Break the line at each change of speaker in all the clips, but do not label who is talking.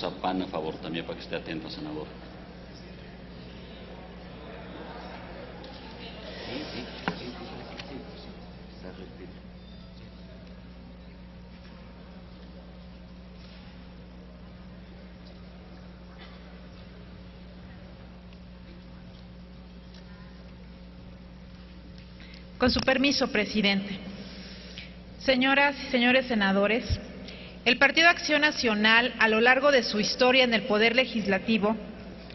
a PAN a favor también, para que esté atento, senador.
Con su permiso, presidente. Señoras y señores senadores, el Partido Acción Nacional, a lo largo de su historia en el Poder Legislativo,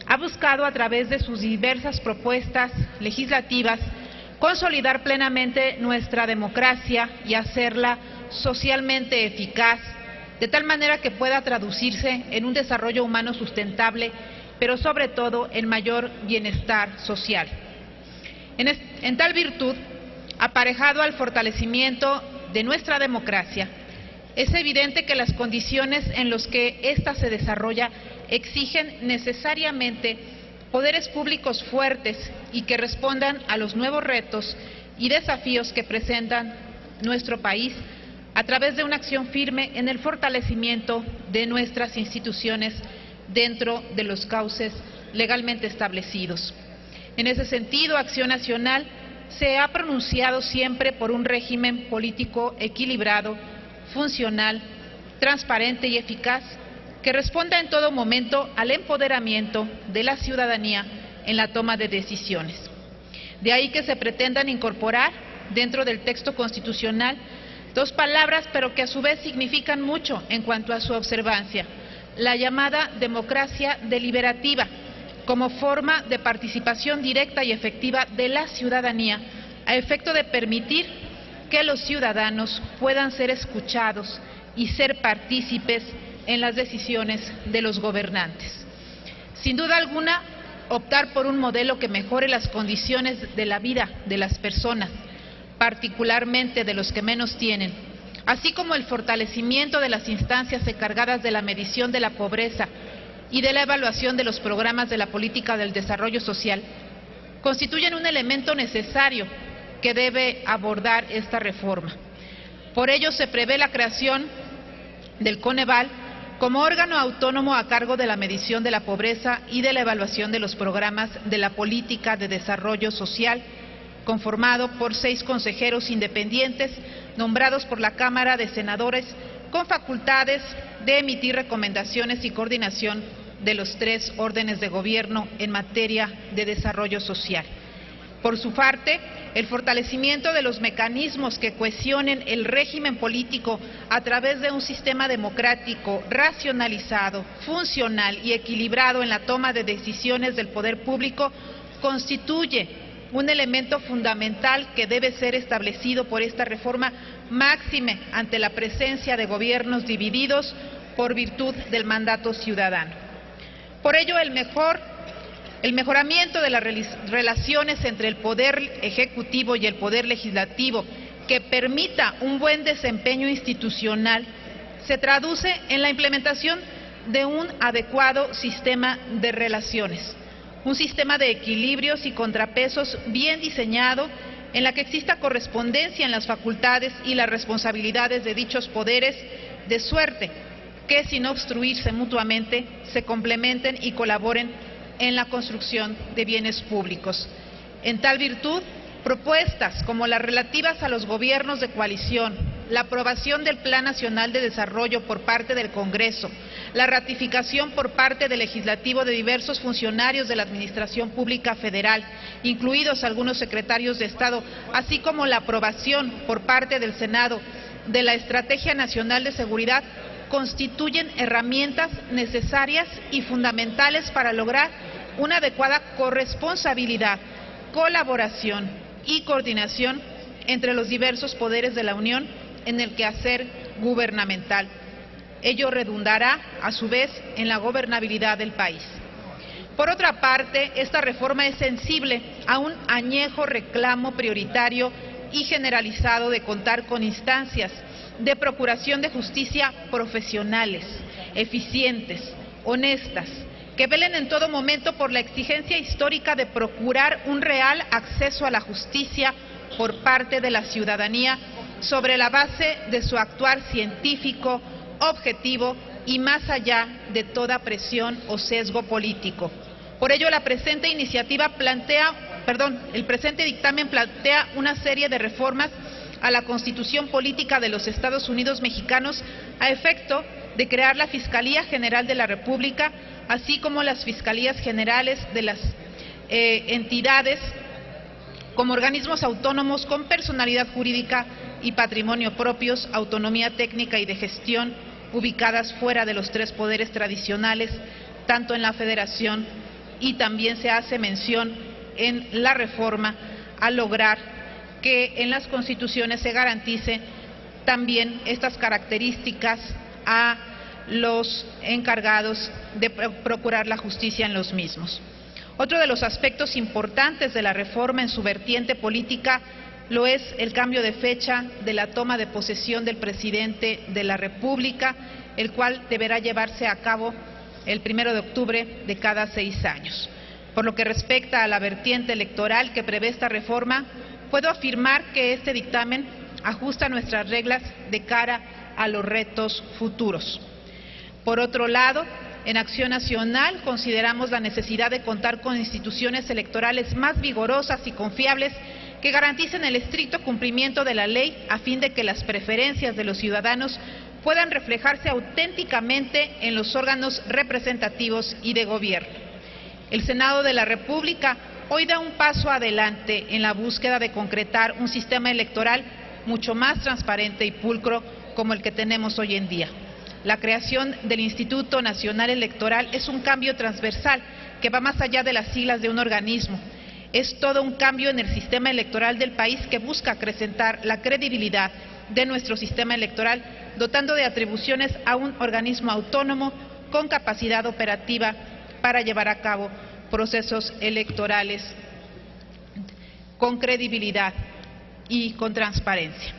ha buscado a través de sus diversas propuestas legislativas consolidar plenamente nuestra democracia y hacerla socialmente eficaz, de tal manera que pueda traducirse en un desarrollo humano sustentable, pero sobre todo en mayor bienestar social. En tal virtud, aparejado al fortalecimiento de nuestra democracia, es evidente que las condiciones en las que ésta se desarrolla exigen necesariamente poderes públicos fuertes y que respondan a los nuevos retos y desafíos que presentan nuestro país a través de una acción firme en el fortalecimiento de nuestras instituciones dentro de los cauces legalmente establecidos. En ese sentido, Acción Nacional se ha pronunciado siempre por un régimen político equilibrado, funcional, transparente y eficaz, que responda en todo momento al empoderamiento de la ciudadanía en la toma de decisiones. De ahí que se pretendan incorporar dentro del texto constitucional dos palabras, pero que a su vez significan mucho en cuanto a su observancia: la llamada democracia deliberativa, como forma de participación directa y efectiva de la ciudadanía, a efecto de permitir que los ciudadanos puedan ser escuchados y ser partícipes en las decisiones de los gobernantes. Sin duda alguna, optar por un modelo que mejore las condiciones de la vida de las personas, particularmente de los que menos tienen, así como el fortalecimiento de las instancias encargadas de la medición de la pobreza y de la evaluación de los programas de la política del desarrollo social, constituyen un elemento necesario que debe abordar esta reforma. Por ello, se prevé la creación del Coneval como órgano autónomo a cargo de la medición de la pobreza y de la evaluación de los programas de la política de desarrollo social, conformado por 6 consejeros independientes nombrados por la Cámara de Senadores con facultades de emitir recomendaciones y coordinación de los 3 órdenes de gobierno en materia de desarrollo social. Por su parte, el fortalecimiento de los mecanismos que cohesionen el régimen político a través de un sistema democrático racionalizado, funcional y equilibrado en la toma de decisiones del poder público constituye un elemento fundamental que debe ser establecido por esta reforma, máxime ante la presencia de gobiernos divididos por virtud del mandato ciudadano. Por ello, el mejoramiento de las relaciones entre el Poder Ejecutivo y el Poder Legislativo, que permita un buen desempeño institucional, se traduce en la implementación de un adecuado sistema de relaciones, un sistema de equilibrios y contrapesos bien diseñado, en la que exista correspondencia en las facultades y las responsabilidades de dichos poderes, de suerte que, sin obstruirse mutuamente, se complementen y colaboren en la construcción de bienes públicos. En tal virtud, propuestas como las relativas a los gobiernos de coalición, la aprobación del Plan Nacional de Desarrollo por parte del Congreso, la ratificación por parte del Legislativo de diversos funcionarios de la Administración Pública Federal, incluidos algunos secretarios de Estado, así como la aprobación por parte del Senado de la Estrategia Nacional de Seguridad, constituyen herramientas necesarias y fundamentales para lograr una adecuada corresponsabilidad, colaboración y coordinación entre los diversos poderes de la Unión en el quehacer gubernamental. Ello redundará, a su vez, en la gobernabilidad del país. Por otra parte, esta reforma es sensible a un añejo reclamo prioritario y generalizado de contar con instancias de procuración de justicia profesionales, eficientes, honestas, que velen en todo momento por la exigencia histórica de procurar un real acceso a la justicia por parte de la ciudadanía sobre la base de su actuar científico, objetivo y más allá de toda presión o sesgo político. Por ello, el presente dictamen plantea una serie de reformas a la Constitución Política de los Estados Unidos Mexicanos a efecto de crear la Fiscalía General de la República, así como las Fiscalías Generales de las entidades como organismos autónomos con personalidad jurídica y patrimonio propios, autonomía técnica y de gestión, ubicadas fuera de los tres poderes tradicionales, tanto en la Federación, y también se hace mención en la reforma a lograr que en las constituciones se garantice también estas características a los encargados de procurar la justicia en los mismos. Otro de los aspectos importantes de la reforma en su vertiente política lo es el cambio de fecha de la toma de posesión del presidente de la República, el cual deberá llevarse a cabo el 1 de octubre de cada 6 años. Por lo que respecta a la vertiente electoral que prevé esta reforma, puedo afirmar que este dictamen ajusta nuestras reglas de cara a los retos futuros. Por otro lado, en Acción Nacional consideramos la necesidad de contar con instituciones electorales más vigorosas y confiables que garanticen el estricto cumplimiento de la ley a fin de que las preferencias de los ciudadanos puedan reflejarse auténticamente en los órganos representativos y de gobierno. El Senado de la República hoy da un paso adelante en la búsqueda de concretar un sistema electoral mucho más transparente y pulcro como el que tenemos hoy en día. La creación del Instituto Nacional Electoral es un cambio transversal que va más allá de las siglas de un organismo. Es todo un cambio en el sistema electoral del país que busca acrecentar la credibilidad de nuestro sistema electoral, dotando de atribuciones a un organismo autónomo con capacidad operativa para llevar a cabo procesos electorales con credibilidad y con transparencia.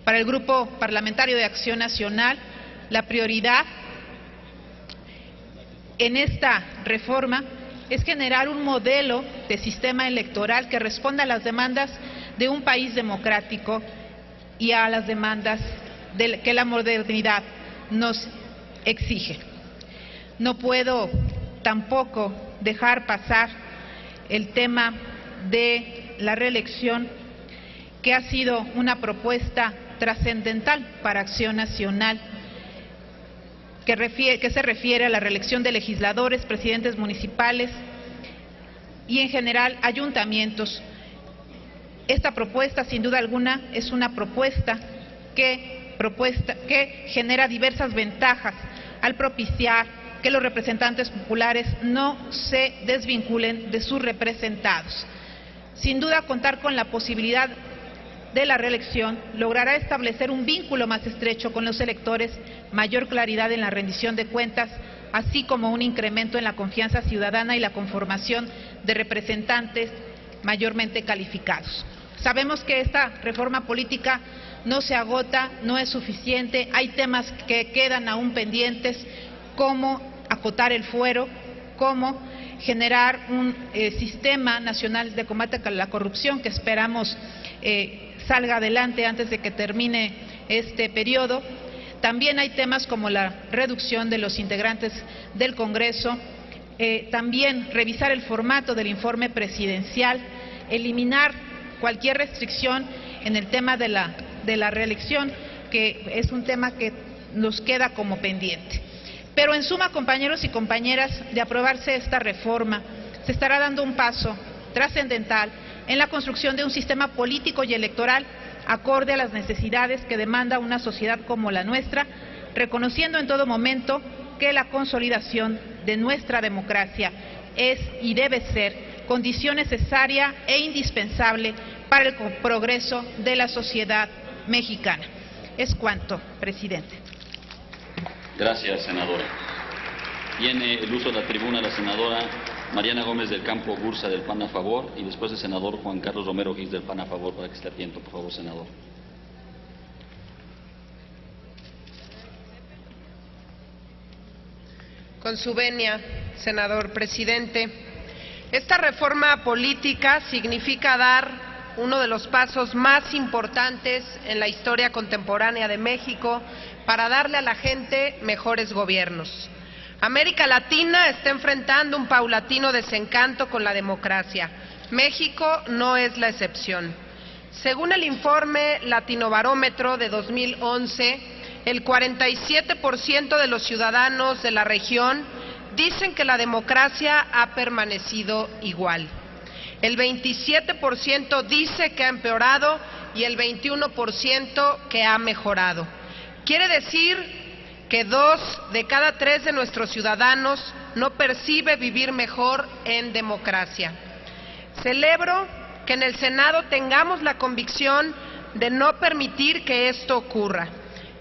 Para el Grupo Parlamentario de Acción Nacional, la prioridad en esta reforma es generar un modelo de sistema electoral que responda a las demandas de un país democrático y a las demandas que la modernidad nos exige. No puedo tampoco dejar pasar el tema de la reelección, que ha sido una propuesta trascendental para Acción Nacional, que se refiere a la reelección de legisladores, presidentes municipales y en general ayuntamientos. Esta propuesta, sin duda alguna, es una propuesta que genera diversas ventajas al propiciar que los representantes populares no se desvinculen de sus representados. Sin duda, contar con la posibilidad de la reelección logrará establecer un vínculo más estrecho con los electores, mayor claridad en la rendición de cuentas, así como un incremento en la confianza ciudadana y la conformación de representantes mayormente calificados. Sabemos que esta reforma política no se agota, no es suficiente, hay temas que quedan aún pendientes, como acotar el fuero, como generar un sistema nacional de combate a la corrupción que esperamos salga adelante antes de que termine este periodo. También hay temas como la reducción de los integrantes del Congreso, también revisar el formato del informe presidencial, eliminar cualquier restricción en el tema de la reelección, que es un tema que nos queda como pendiente. Pero en suma, compañeros y compañeras, de aprobarse esta reforma, se estará dando un paso trascendental en la construcción de un sistema político y electoral acorde a las necesidades que demanda una sociedad como la nuestra, reconociendo en todo momento que la consolidación de nuestra democracia es y debe ser condición necesaria e indispensable para el progreso de la sociedad mexicana. Es cuanto, presidente.
Gracias, senadora. Tiene el uso de la tribuna la senadora Mariana Gómez del Campo Gursa del PAN a favor, y después el senador Juan Carlos Romero Gis del PAN a favor, para que esté atento, por favor, senador.
Con su venia, senador presidente, esta reforma política significa dar uno de los pasos más importantes en la historia contemporánea de México para darle a la gente mejores gobiernos. América Latina está enfrentando un paulatino desencanto con la democracia. México no es la excepción. Según el informe Latinobarómetro de 2011, el 47% de los ciudadanos de la región dicen que la democracia ha permanecido igual. El 27% dice que ha empeorado y el 21% que ha mejorado. Quiere decir que 2 de cada 3 de nuestros ciudadanos no percibe vivir mejor en democracia. Celebro que en el Senado tengamos la convicción de no permitir que esto ocurra,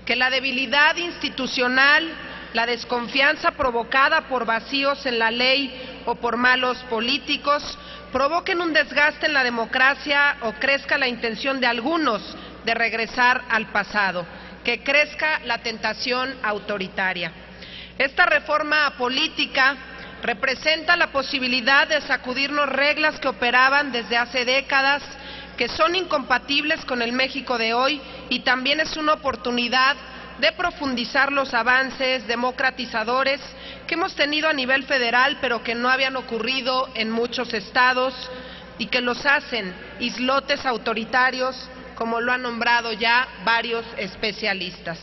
que la debilidad institucional, la desconfianza provocada por vacíos en la ley o por malos políticos provoquen un desgaste en la democracia o crezca la intención de algunos de regresar al pasado, que crezca la tentación autoritaria. Esta reforma política representa la posibilidad de sacudirnos reglas que operaban desde hace décadas, que son incompatibles con el México de hoy, y también es una oportunidad de profundizar los avances democratizadores que hemos tenido a nivel federal, pero que no habían ocurrido en muchos estados y que los hacen islotes autoritarios, como lo han nombrado ya varios especialistas.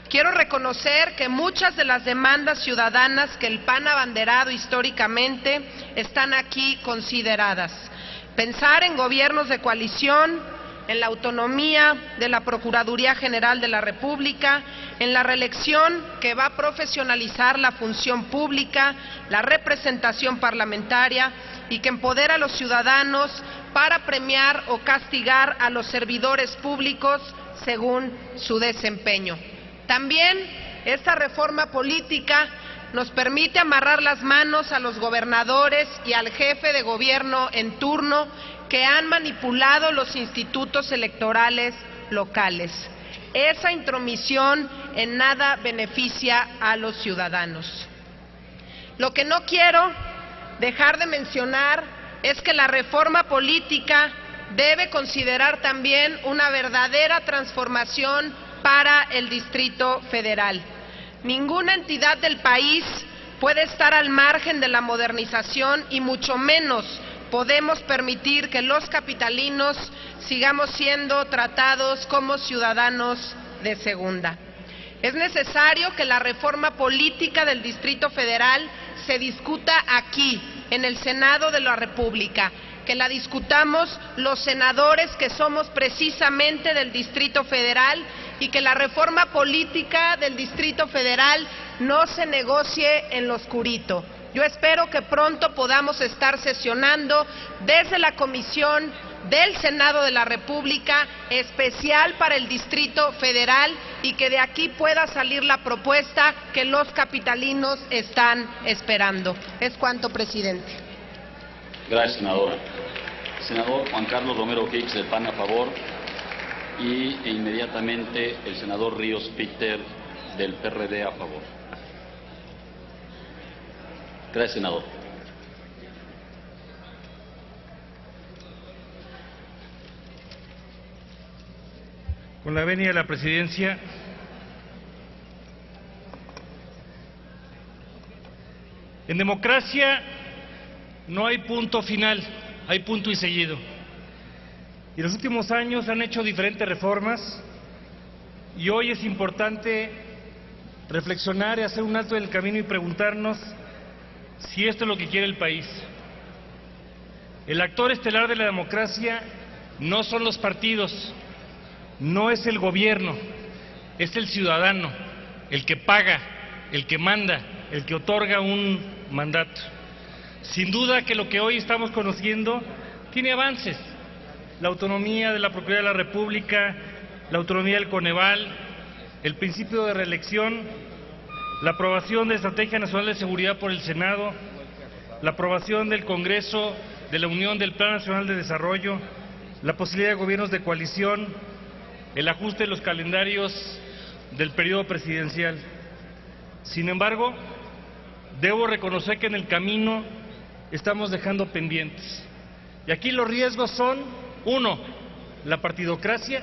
Quiero reconocer que muchas de las demandas ciudadanas que el PAN ha abanderado históricamente están aquí consideradas. Pensar en gobiernos de coalición, en la autonomía de la Procuraduría General de la República, en la reelección que va a profesionalizar la función pública, la representación parlamentaria y que empodera a los ciudadanos para premiar o castigar a los servidores públicos según su desempeño. También esta reforma política nos permite amarrar las manos a los gobernadores y al jefe de gobierno en turno que han manipulado los institutos electorales locales. Esa intromisión en nada beneficia a los ciudadanos. Lo que no quiero dejar de mencionar es que la reforma política debe considerar también una verdadera transformación para el Distrito Federal. Ninguna entidad del país puede estar al margen de la modernización y mucho menos podemos permitir que los capitalinos sigamos siendo tratados como ciudadanos de segunda. Es necesario que la reforma política del Distrito Federal se discuta aquí, en el Senado de la República, que la discutamos los senadores que somos precisamente del Distrito Federal y que la reforma política del Distrito Federal no se negocie en lo oscurito. Yo espero que pronto podamos estar sesionando desde la Comisión del Senado de la República especial para el Distrito Federal y que de aquí pueda salir la propuesta que los capitalinos están esperando. Es cuanto, presidente.
Gracias, senadora. Senador Juan Carlos Romero Hicks, del PAN, a favor, y inmediatamente el senador Ríos Peter, del PRD, a favor. Gracias, senador.
Con la venia de la presidencia, en democracia no hay punto final, hay punto y seguido. Y en los últimos años han hecho diferentes reformas y hoy es importante reflexionar y hacer un alto en el camino y preguntarnos si esto es lo que quiere el país. El actor estelar de la democracia no son los partidos, no es el gobierno, es el ciudadano, el que paga, el que manda, el que otorga un mandato. Sin duda que lo que hoy estamos conociendo tiene avances. La autonomía de la Procuraduría de la República, la autonomía del Coneval, el principio de reelección, la aprobación de Estrategia Nacional de Seguridad por el Senado, la aprobación del Congreso de la Unión del Plan Nacional de Desarrollo, la posibilidad de gobiernos de coalición, el ajuste de los calendarios del periodo presidencial. Sin embargo, debo reconocer que en el camino estamos dejando pendientes. Y aquí los riesgos son, 1, la partidocracia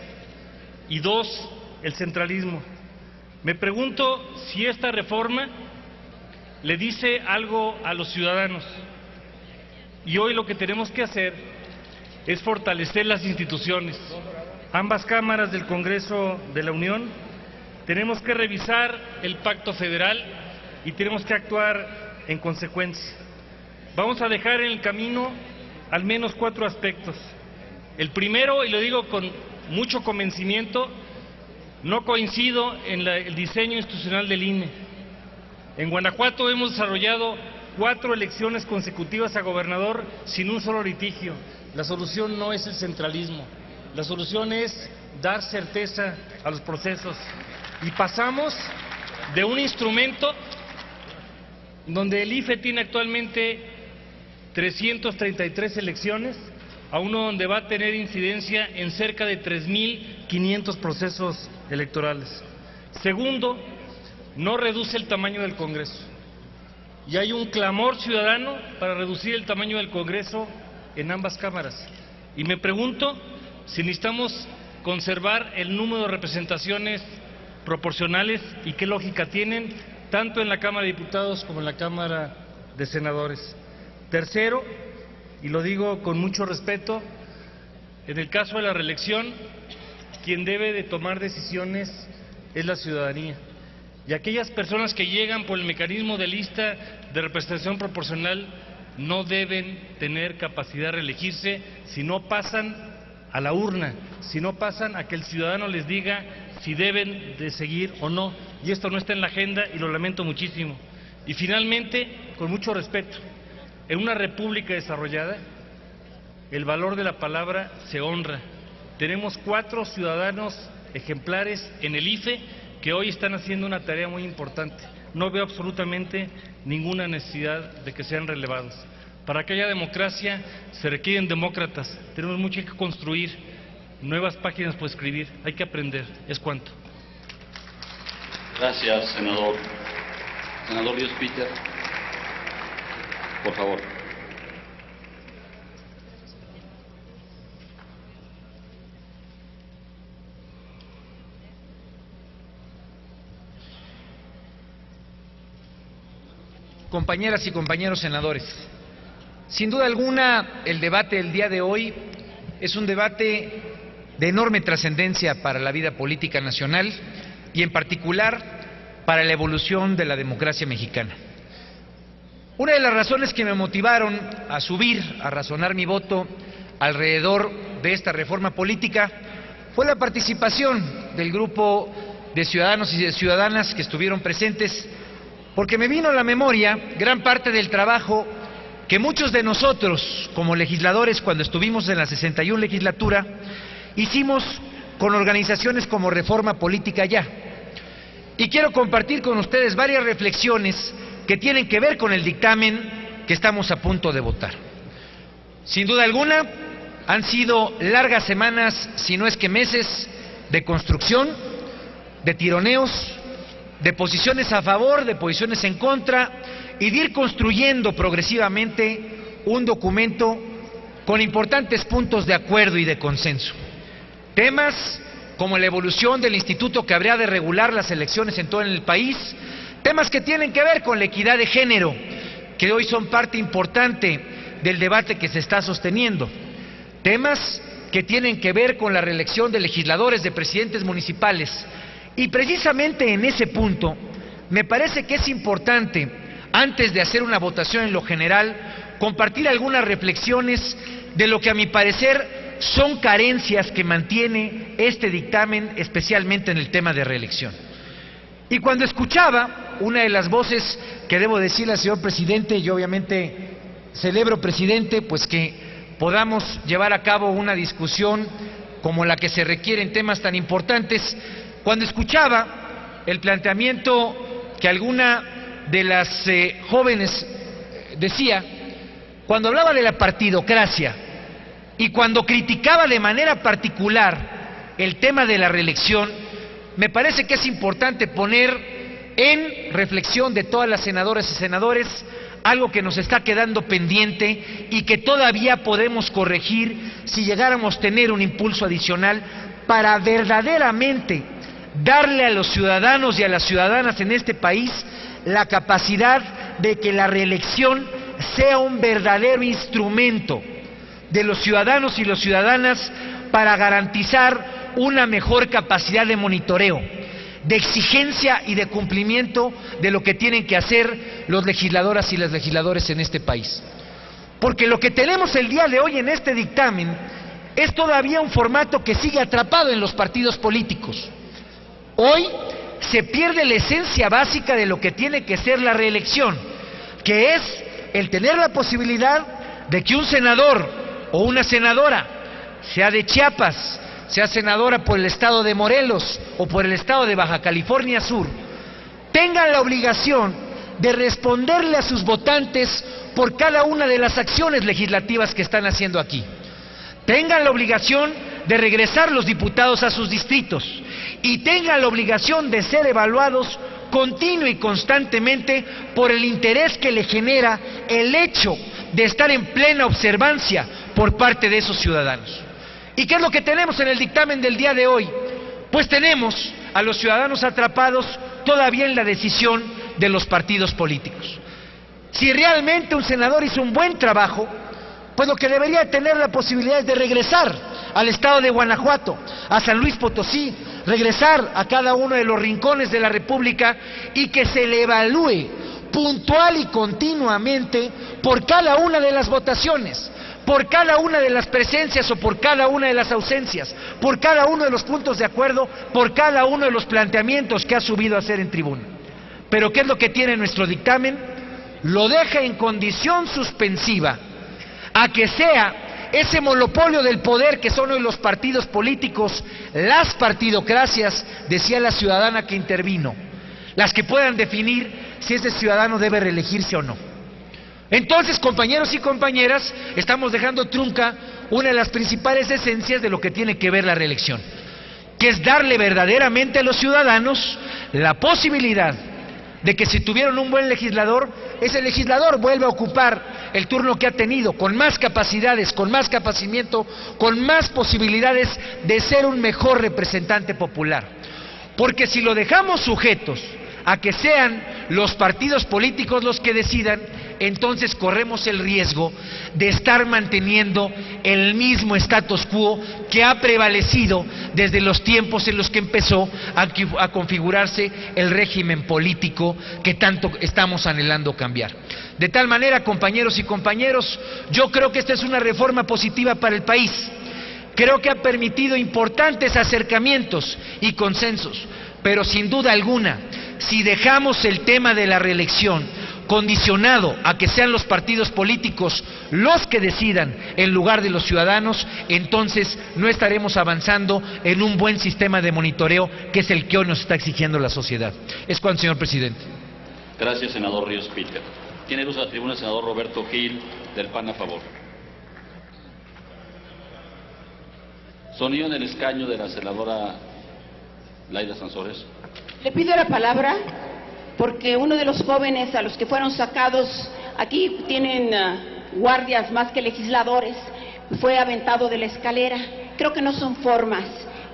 y 2, el centralismo. Me pregunto si esta reforma le dice algo a los ciudadanos. Y hoy lo que tenemos que hacer es fortalecer las instituciones. Ambas cámaras del Congreso de la Unión tenemos que revisar el pacto federal y tenemos que actuar en consecuencia. Vamos a dejar en el camino al menos 4 aspectos. El primero, y lo digo con mucho convencimiento, no coincido en el diseño institucional del INE. En Guanajuato hemos desarrollado 4 elecciones consecutivas a gobernador sin un solo litigio. La solución no es el centralismo, la solución es dar certeza a los procesos. Y pasamos de un instrumento donde el IFE tiene actualmente 333 elecciones a uno donde va a tener incidencia en cerca de 3.500 procesos electorales. Segundo, no reduce el tamaño del Congreso. Y hay un clamor ciudadano para reducir el tamaño del Congreso en ambas cámaras. Y me pregunto si necesitamos conservar el número de representaciones proporcionales y qué lógica tienen tanto en la Cámara de Diputados como en la Cámara de Senadores. Tercero, y lo digo con mucho respeto, en el caso de la reelección, quien debe de tomar decisiones es la ciudadanía. Y aquellas personas que llegan por el mecanismo de lista de representación proporcional no deben tener capacidad de reelegirse si no pasan a la urna, si no pasan a que el ciudadano les diga si deben de seguir o no. Y esto no está en la agenda y lo lamento muchísimo. Y finalmente, con mucho respeto, en una república desarrollada, el valor de la palabra se honra. Tenemos 4 ciudadanos ejemplares en el IFE que hoy están haciendo una tarea muy importante. No veo absolutamente ninguna necesidad de que sean relevados. Para que haya democracia se requieren demócratas. Tenemos mucho que construir, nuevas páginas por escribir, hay que aprender, es cuanto.
Gracias, senador. Senador Dios Peter, por favor.
Compañeras y compañeros senadores, sin duda alguna el debate del día de hoy es un debate de enorme trascendencia para la vida política nacional y en particular para la evolución de la democracia mexicana. Una de las razones que me motivaron a subir, a razonar mi voto alrededor de esta reforma política fue la participación del grupo de ciudadanos y de ciudadanas que estuvieron presentes, porque me vino a la memoria gran parte del trabajo que muchos de nosotros, como legisladores, cuando estuvimos en la 61 legislatura, hicimos con organizaciones como Reforma Política Ya. Y quiero compartir con ustedes varias reflexiones que tienen que ver con el dictamen que estamos a punto de votar. Sin duda alguna, han sido largas semanas, si no es que meses, de construcción, de tironeos, de posiciones a favor, de posiciones en contra, y de ir construyendo progresivamente un documento con importantes puntos de acuerdo y de consenso. Temas como la evolución del instituto que habría de regular las elecciones en todo el país, temas que tienen que ver con la equidad de género, que hoy son parte importante del debate que se está sosteniendo, temas que tienen que ver con la reelección de legisladores, de presidentes municipales. Y precisamente en ese punto, me parece que es importante, antes de hacer una votación en lo general, compartir algunas reflexiones de lo que a mi parecer son carencias que mantiene este dictamen, especialmente en el tema de reelección. Y cuando escuchaba una de las voces que debo decirle al señor presidente, yo obviamente celebro, presidente, pues que podamos llevar a cabo una discusión como la que se requiere en temas tan importantes. Cuando escuchaba el planteamiento que alguna de las jóvenes decía, cuando hablaba de la partidocracia y cuando criticaba de manera particular el tema de la reelección, me parece que es importante poner en reflexión de todas las senadoras y senadores algo que nos está quedando pendiente y que todavía podemos corregir si llegáramos a tener un impulso adicional para verdaderamente darle a los ciudadanos y a las ciudadanas en este país la capacidad de que la reelección sea un verdadero instrumento de los ciudadanos y las ciudadanas para garantizar una mejor capacidad de monitoreo, de exigencia y de cumplimiento de lo que tienen que hacer los legisladoras y los legisladores en este país. Porque lo que tenemos el día de hoy en este dictamen es todavía un formato que sigue atrapado en los partidos políticos. Hoy se pierde la esencia básica de lo que tiene que ser la reelección, que es el tener la posibilidad de que un senador o una senadora, sea de Chiapas, sea senadora por el estado de Morelos o por el estado de Baja California Sur, tengan la obligación de responderle a sus votantes por cada una de las acciones legislativas que están haciendo aquí. Tengan la obligación de regresar los diputados a sus distritos y tengan la obligación de ser evaluados continua y constantemente por el interés que le genera el hecho de estar en plena observancia por parte de esos ciudadanos. ¿Y qué es lo que tenemos en el dictamen del día de hoy? Pues tenemos a los ciudadanos atrapados todavía en la decisión de los partidos políticos. Si realmente un senador hizo un buen trabajo, pues lo que debería tener la posibilidad es de regresar al estado de Guanajuato, a San Luis Potosí, regresar a cada uno de los rincones de la República y que se le evalúe puntual y continuamente por cada una de las votaciones, por cada una de las presencias o por cada una de las ausencias, por cada uno de los puntos de acuerdo, por cada uno de los planteamientos que ha subido a hacer en tribuna. Pero ¿qué es lo que tiene nuestro dictamen? Lo deja en condición suspensiva a que sea ese monopolio del poder que son hoy los partidos políticos, las partidocracias, decía la ciudadana que intervino, las que puedan definir si ese ciudadano debe reelegirse o no. Entonces, compañeros y compañeras, estamos dejando trunca una de las principales esencias de lo que tiene que ver la reelección, que es darle verdaderamente a los ciudadanos la posibilidad de que si tuvieron un buen legislador, ese legislador vuelva a ocupar el turno que ha tenido, con más capacidades, con más capacimiento, con más posibilidades de ser un mejor representante popular. Porque si lo dejamos sujetos a que sean los partidos políticos los que decidan, entonces corremos el riesgo de estar manteniendo el mismo status quo que ha prevalecido desde los tiempos en los que empezó a configurarse el régimen político que tanto estamos anhelando cambiar. De tal manera, compañeros y compañeros, yo creo que esta es una reforma positiva para el país. Creo que ha permitido importantes acercamientos y consensos, pero sin duda alguna, si dejamos el tema de la reelección condicionado a que sean los partidos políticos los que decidan en lugar de los ciudadanos, entonces no estaremos avanzando en un buen sistema de monitoreo que es el que hoy nos está exigiendo la sociedad. Es cuanto, señor presidente.
Gracias, senador Ríos Peter. Tiene el uso de la tribuna el senador Roberto Gil, del PAN a favor. Sonido en el escaño de la senadora Laida Sansores.
Le pido la palabra porque uno de los jóvenes a los que fueron sacados, aquí tienen guardias más que legisladores, fue aventado de la escalera. Creo que no son formas.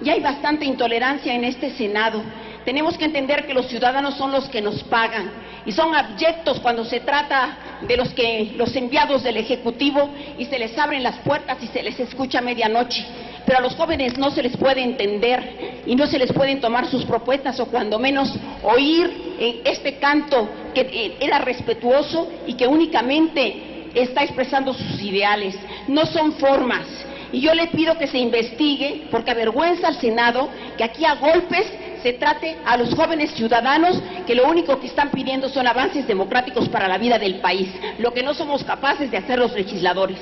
Ya hay bastante intolerancia en este Senado. Tenemos que entender que los ciudadanos son los que nos pagan y son abyectos cuando se trata de los enviados del Ejecutivo y se les abren las puertas y se les escucha a medianoche. Pero a los jóvenes no se les puede entender y no se les pueden tomar sus propuestas o cuando menos oír este canto que era respetuoso y que únicamente está expresando sus ideales. No son formas. Y yo le pido que se investigue, porque avergüenza al Senado que aquí a golpes se trate a los jóvenes ciudadanos que lo único que están pidiendo son avances democráticos para la vida del país, lo que no somos capaces de hacer los legisladores.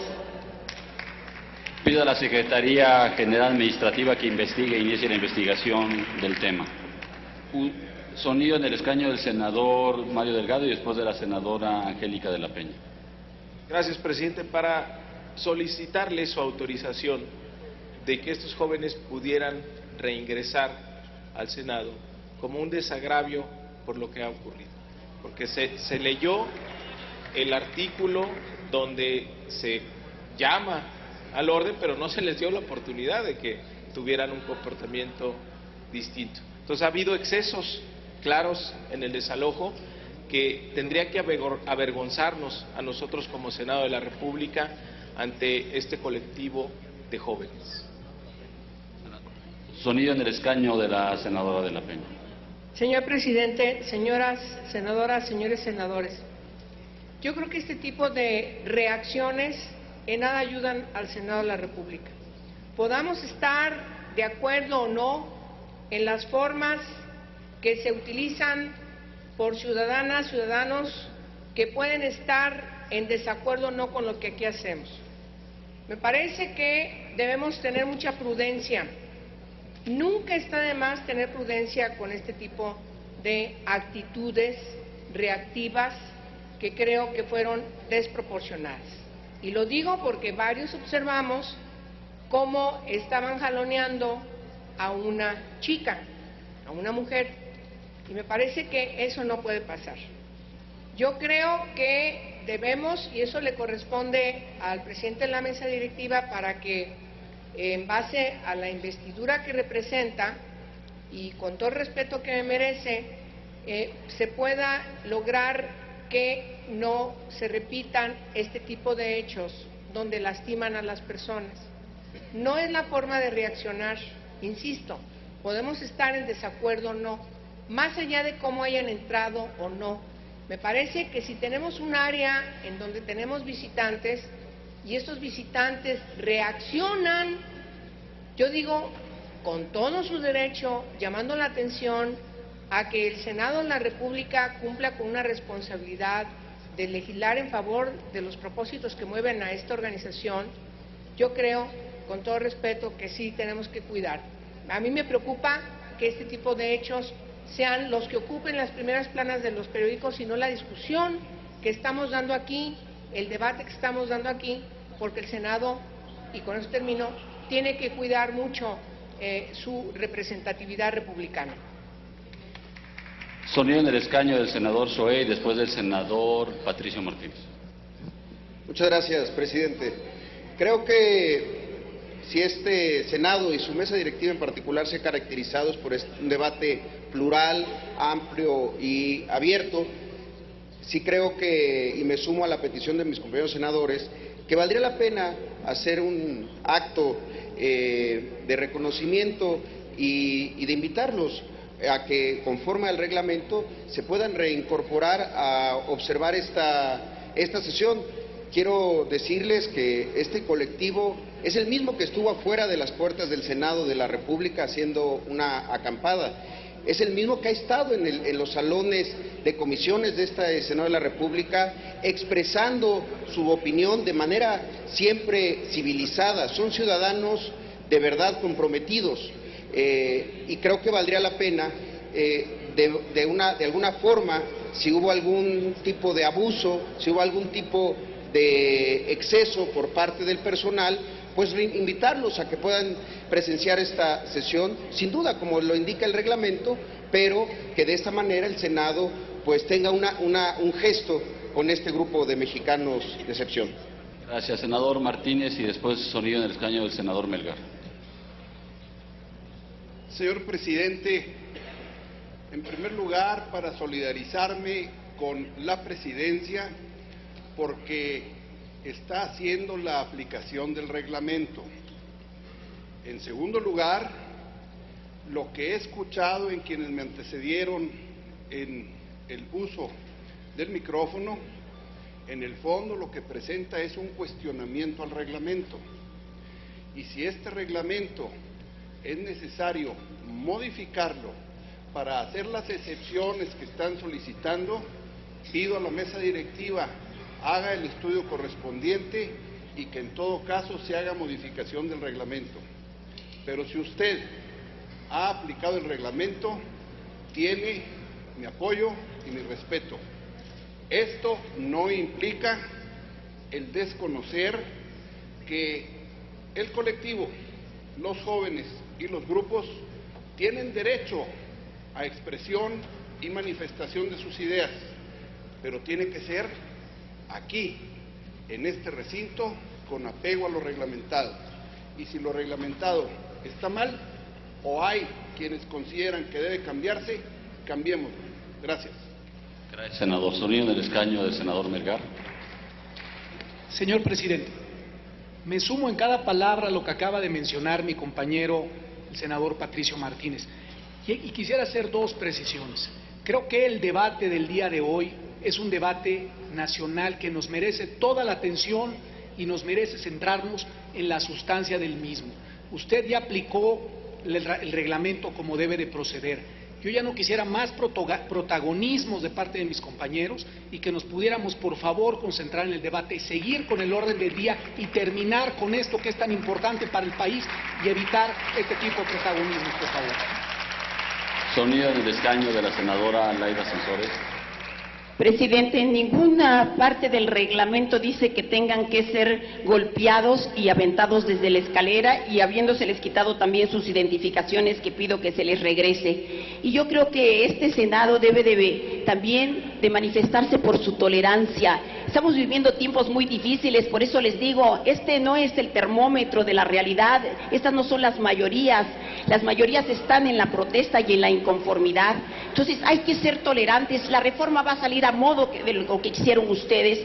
Pido a la Secretaría General Administrativa que investigue e inicie la investigación del tema. Un sonido en el escaño del senador Mario Delgado y después de la senadora Angélica de la Peña.
Gracias, presidente. Para solicitarle su autorización de que estos jóvenes pudieran reingresar al Senado como un desagravio por lo que ha ocurrido. Porque se leyó el artículo donde se llama al orden, pero no se les dio la oportunidad de que tuvieran un comportamiento distinto. Entonces ha habido excesos claros en el desalojo que tendría que avergonzarnos a nosotros como Senado de la República ante este colectivo de jóvenes.
Sonido en el escaño de la senadora de la Peña.
Señor presidente, señoras senadoras, señores senadores, yo creo que este tipo de reacciones en nada ayudan al Senado de la República. Podamos estar de acuerdo o no en las formas que se utilizan por ciudadanas, ciudadanos que pueden estar en desacuerdo o no con lo que aquí hacemos. Me parece que debemos tener mucha prudencia. Nunca está de más tener prudencia con este tipo de actitudes reactivas que creo que fueron desproporcionadas. Y lo digo porque varios observamos cómo estaban jaloneando a una chica, a una mujer, y me parece que eso no puede pasar. Yo creo que debemos, y eso le corresponde al presidente de la mesa directiva para que, en base a la investidura que representa y con todo el respeto que me merece, se pueda lograr que no se repitan este tipo de hechos donde lastiman a las personas. No es la forma de reaccionar, insisto, podemos estar en desacuerdo o no, más allá de cómo hayan entrado o no. Me parece que si tenemos un área en donde tenemos visitantes y estos visitantes reaccionan, yo digo, con todo su derecho, llamando la atención a que el Senado de la República cumpla con una responsabilidad de legislar en favor de los propósitos que mueven a esta organización, yo creo, con todo respeto, que sí tenemos que cuidar. A mí me preocupa que este tipo de hechos sean los que ocupen las primeras planas de los periódicos y no la discusión que estamos dando aquí, el debate que estamos dando aquí, porque el Senado, y con eso termino, tiene que cuidar mucho su representatividad republicana.
Sonido en el escaño del senador Soe y después del senador Patricio Martínez.
Muchas gracias, presidente. Creo que si este Senado y su mesa directiva en particular se han caracterizado por un debate plural, amplio y abierto, sí creo que, y me sumo a la petición de mis compañeros senadores, que valdría la pena hacer un acto de reconocimiento y de invitarlos a que, conforme al reglamento, se puedan reincorporar a observar esta sesión. Quiero decirles que este colectivo es el mismo que estuvo afuera de las puertas del Senado de la República haciendo una acampada. Es el mismo que ha estado en los salones de comisiones de este Senado de la República expresando su opinión de manera siempre civilizada. Son ciudadanos de verdad comprometidos y creo que valdría la pena de alguna forma, si hubo algún tipo de abuso, si hubo algún tipo de exceso por parte del personal, pues invitarlos a que puedan presenciar esta sesión, sin duda, como lo indica el reglamento, pero que de esta manera el Senado pues tenga un gesto con este grupo de mexicanos de excepción.
Gracias, senador Martínez, y después sonido en el escaño del senador Melgar.
Señor presidente, en primer lugar, para solidarizarme con la presidencia, porque está haciendo la aplicación del reglamento. En segundo lugar, lo que he escuchado en quienes me antecedieron en el uso del micrófono, en el fondo lo que presenta es un cuestionamiento al reglamento. Y si este reglamento es necesario modificarlo para hacer las excepciones que están solicitando, pido a la mesa directiva haga el estudio correspondiente y que en todo caso se haga modificación del reglamento. Pero si usted ha aplicado el reglamento, tiene mi apoyo y mi respeto. Esto no implica el desconocer que el colectivo, los jóvenes y los grupos tienen derecho a expresión y manifestación de sus ideas, pero tiene que ser aquí, en este recinto, con apego a lo reglamentado. Y si lo reglamentado está mal, o hay quienes consideran que debe cambiarse, cambiémoslo. Gracias.
Gracias, senador. Sonido en el escaño del senador Melgar.
Señor presidente, me sumo en cada palabra a lo que acaba de mencionar mi compañero, el senador Patricio Martínez. Y quisiera hacer dos precisiones. Creo que el debate del día de hoy es un debate nacional que nos merece toda la atención y nos merece centrarnos en la sustancia del mismo. Usted ya aplicó el reglamento como debe de proceder. Yo ya no quisiera más protagonismos de parte de mis compañeros y que nos pudiéramos, por favor, concentrar en el debate, seguir con el orden del día y terminar con esto que es tan importante para el país y evitar este tipo de protagonismos, por favor.
Sonido en el escaño de la senadora Laida Sansores.
Presidente, en ninguna parte del reglamento dice que tengan que ser golpeados y aventados desde la escalera y habiéndoseles quitado también sus identificaciones, que pido que se les regrese. Y yo creo que este Senado debe también de manifestarse por su tolerancia. Estamos viviendo tiempos muy difíciles, por eso les digo, este no es el termómetro de la realidad, estas no son las mayorías están en la protesta y en la inconformidad. Entonces hay que ser tolerantes, la reforma va a salir a modo de lo que hicieron ustedes.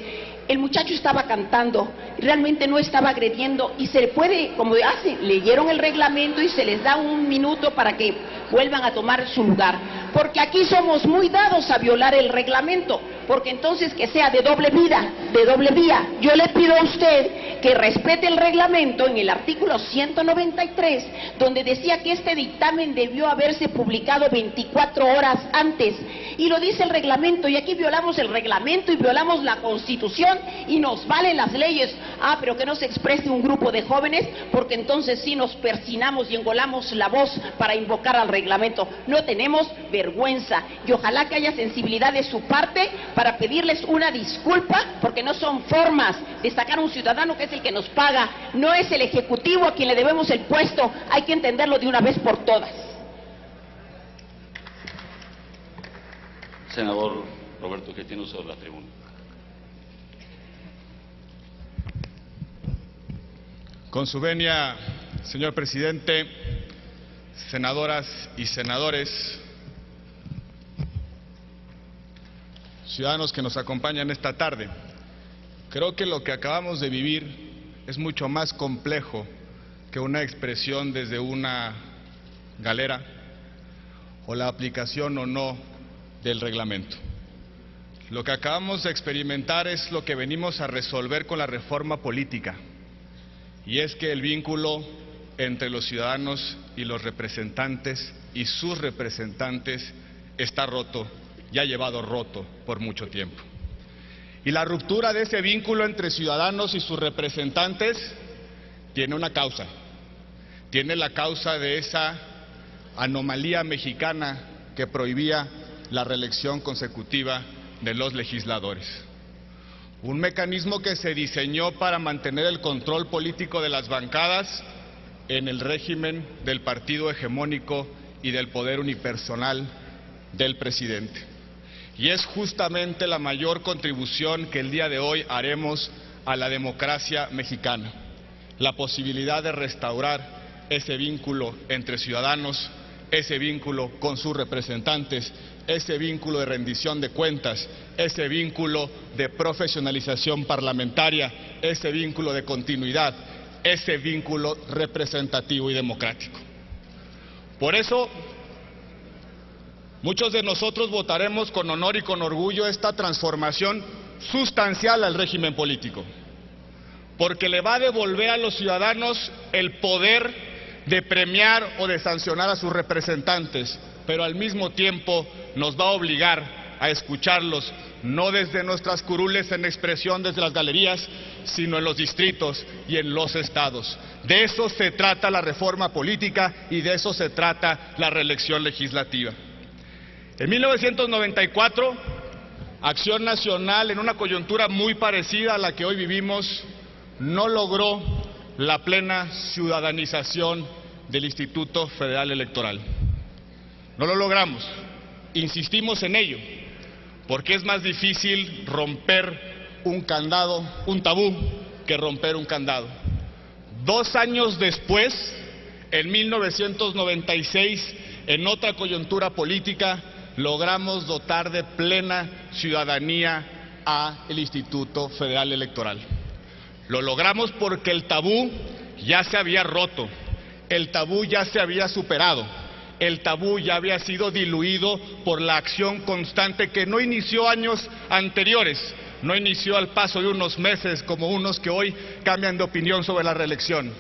El muchacho estaba cantando, realmente no estaba agrediendo y se le puede, como leyeron el reglamento y se les da un minuto para que vuelvan a tomar su lugar. Porque aquí somos muy dados a violar el reglamento, porque entonces que sea de doble vía. Yo le pido a usted que respete el reglamento en el artículo 193, donde decía que este dictamen debió haberse publicado 24 horas antes. Y lo dice el reglamento, y aquí violamos el reglamento y violamos la Constitución y nos valen las leyes. Pero que no se exprese un grupo de jóvenes, porque entonces sí nos persinamos y engolamos la voz para invocar al reglamento. No tenemos vergüenza y ojalá que haya sensibilidad de su parte para pedirles una disculpa, porque no son formas de sacar a un ciudadano que es el que nos paga, no es el Ejecutivo a quien le debemos el puesto, hay que entenderlo de una vez por todas.
Senador Roberto, que tiene uso de la tribuna.
Con su venia, señor presidente, senadoras y senadores, ciudadanos que nos acompañan esta tarde, creo que lo que acabamos de vivir es mucho más complejo que una expresión desde una galera o la aplicación o no del reglamento. Lo que acabamos de experimentar es lo que venimos a resolver con la reforma política, y es que el vínculo entre los ciudadanos y los representantes y sus representantes está roto y ha llevado roto por mucho tiempo. Y la ruptura de ese vínculo entre ciudadanos y sus representantes tiene una causa. Tiene la causa de esa anomalía mexicana que prohibía la reelección consecutiva de los legisladores. Un mecanismo que se diseñó para mantener el control político de las bancadas en el régimen del partido hegemónico y del poder unipersonal del presidente. Y es justamente la mayor contribución que el día de hoy haremos a la democracia mexicana, la posibilidad de restaurar ese vínculo entre ciudadanos, ese vínculo con sus representantes, ese vínculo de rendición de cuentas, ese vínculo de profesionalización parlamentaria, ese vínculo de continuidad, ese vínculo representativo y democrático. Por eso, muchos de nosotros votaremos con honor y con orgullo esta transformación sustancial al régimen político, porque le va a devolver a los ciudadanos el poder de premiar o de sancionar a sus representantes, pero al mismo tiempo nos va a obligar a escucharlos, no desde nuestras curules en expresión desde las galerías, sino en los distritos y en los estados. De eso se trata la reforma política y de eso se trata la reelección legislativa. En 1994, Acción Nacional, en una coyuntura muy parecida a la que hoy vivimos, no logró la plena ciudadanización del Instituto Federal Electoral. No lo logramos, insistimos en ello, porque es más difícil romper un candado, un tabú, que romper un candado. 2 años después, en 1996, en otra coyuntura política, logramos dotar de plena ciudadanía al Instituto Federal Electoral. Lo logramos porque el tabú ya se había roto, el tabú ya se había superado, el tabú ya había sido diluido por la acción constante que no inició años anteriores, no inició al paso de unos meses como unos que hoy cambian de opinión sobre la reelección.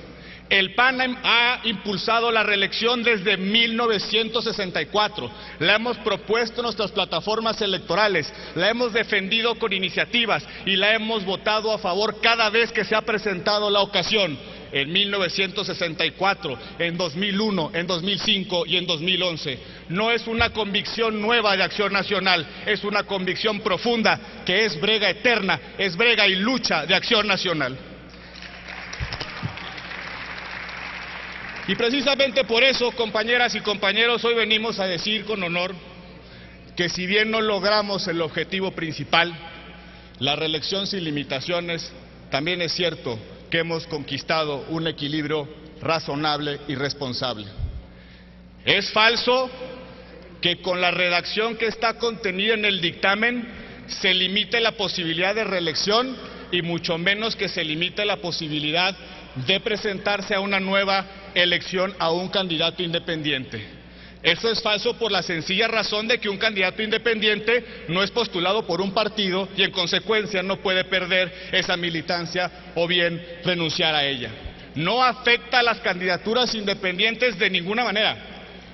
El PAN ha impulsado la reelección desde 1964, la hemos propuesto en nuestras plataformas electorales, la hemos defendido con iniciativas y la hemos votado a favor cada vez que se ha presentado la ocasión. En 1964, en 2001, en 2005 y en 2011. No es una convicción nueva de Acción Nacional, es una convicción profunda que es brega eterna, es brega y lucha de Acción Nacional. Y precisamente por eso, compañeras y compañeros, hoy venimos a decir con honor que si bien no logramos el objetivo principal, la reelección sin limitaciones, también es cierto que hemos conquistado un equilibrio razonable y responsable. Es falso que con la redacción que está contenida en el dictamen se limite la posibilidad de reelección y mucho menos que se limite la posibilidad de presentarse a una nueva elección a un candidato independiente. Eso es falso por la sencilla razón de que un candidato independiente no es postulado por un partido y en consecuencia no puede perder esa militancia o bien renunciar a ella. No afecta a las candidaturas independientes de ninguna manera.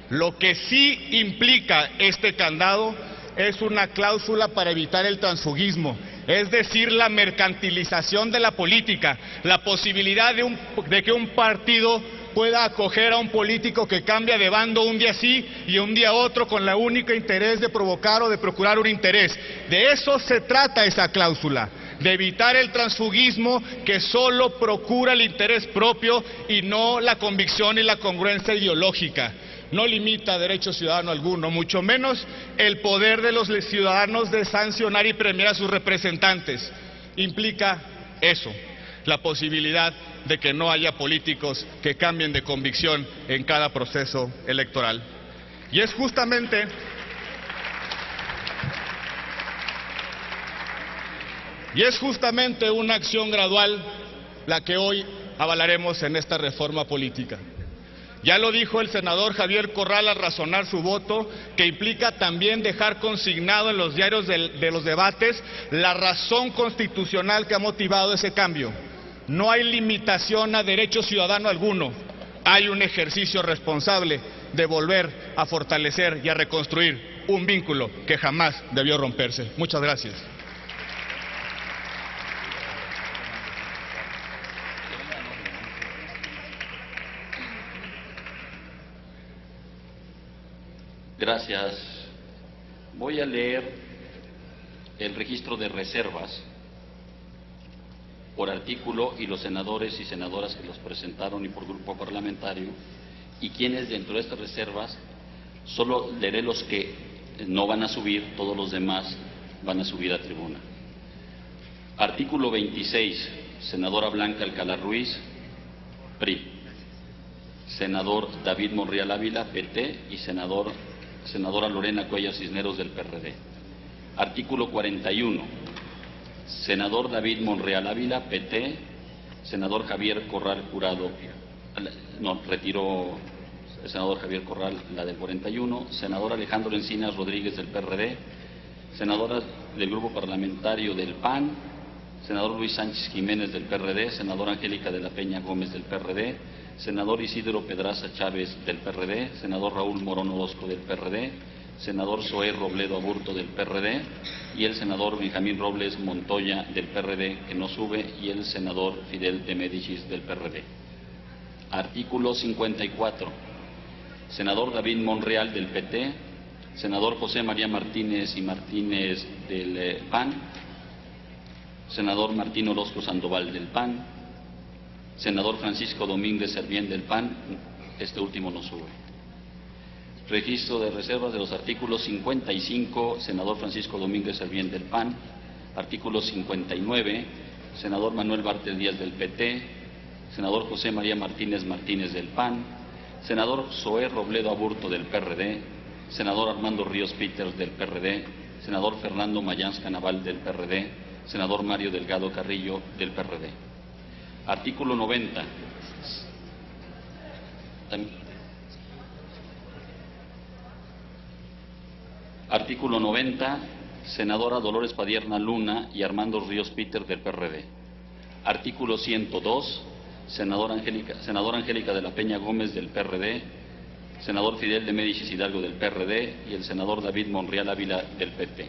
Lo que sí implica este candado es una cláusula para evitar el transfugismo, es decir, la mercantilización de la política, la posibilidad de que un partido pueda acoger a un político que cambia de bando un día sí y un día otro con la única interés de provocar o de procurar un interés. De eso se trata esa cláusula, de evitar el transfugismo que solo procura el interés propio y no la convicción y la congruencia ideológica. No limita derecho ciudadano alguno, mucho menos el poder de los ciudadanos de sancionar y premiar a sus representantes. Implica eso, la posibilidad de que no haya políticos que cambien de convicción en cada proceso electoral. Y es justamente una acción gradual la que hoy avalaremos en esta reforma política. Ya lo dijo el senador Javier Corral al razonar su voto, que implica también dejar consignado en los diarios de los debates la razón constitucional que ha motivado ese cambio. No hay limitación a derecho ciudadano alguno, hay un ejercicio responsable de volver a fortalecer y a reconstruir un vínculo que jamás debió romperse. Muchas gracias.
Gracias. Voy a leer el registro de reservas por artículo y los senadores y senadoras que los presentaron y por grupo parlamentario, y quienes dentro de estas reservas, solo leeré los que no van a subir, todos los demás van a subir a tribuna. Artículo 26, senadora Blanca Alcalá Ruiz, PRI. Senador David Monreal Ávila, PT, y senadora Lorena Cuellar Cisneros del PRD. Artículo 41, senador David Monreal Ávila, PT, senador Javier Corral Jurado, retiró el senador Javier Corral la del 41, senador Alejandro Encinas Rodríguez del PRD, senadora del grupo parlamentario del PAN, senador Luis Sánchez Jiménez del PRD, senadora Angélica de la Peña Gómez del PRD, senador Isidro Pedraza Chávez del PRD, senador Raúl Morón Orozco del PRD, senador Zoé Robledo Aburto del PRD y el senador Benjamín Robles Montoya del PRD, que no sube, y el senador Fidel de Médicis del PRD. Artículo 54. Senador David Monreal del PT, senador José María Martínez y Martínez del PAN, senador Martín Orozco Sandoval del PAN, senador Francisco Domínguez Servién del PAN, este último no sube. Registro de reservas de los artículos 55, senador Francisco Domínguez Servién del PAN. Artículo 59, senador Manuel Bartel Díaz del PT, senador José María Martínez Martínez del PAN, senador Zoé Robledo Aburto del PRD, senador Armando Ríos Peters del PRD, senador Fernando Mayans Canaval del PRD, senador Mario Delgado Carrillo del PRD. Artículo 90. Artículo 90, senadora Dolores Padierna Luna y Armando Ríos Peters del PRD. Artículo 102, senadora Angélica de la Peña Gómez del PRD, senador Fidel de Médicis Hidalgo del PRD y el senador David Monreal Ávila del PT.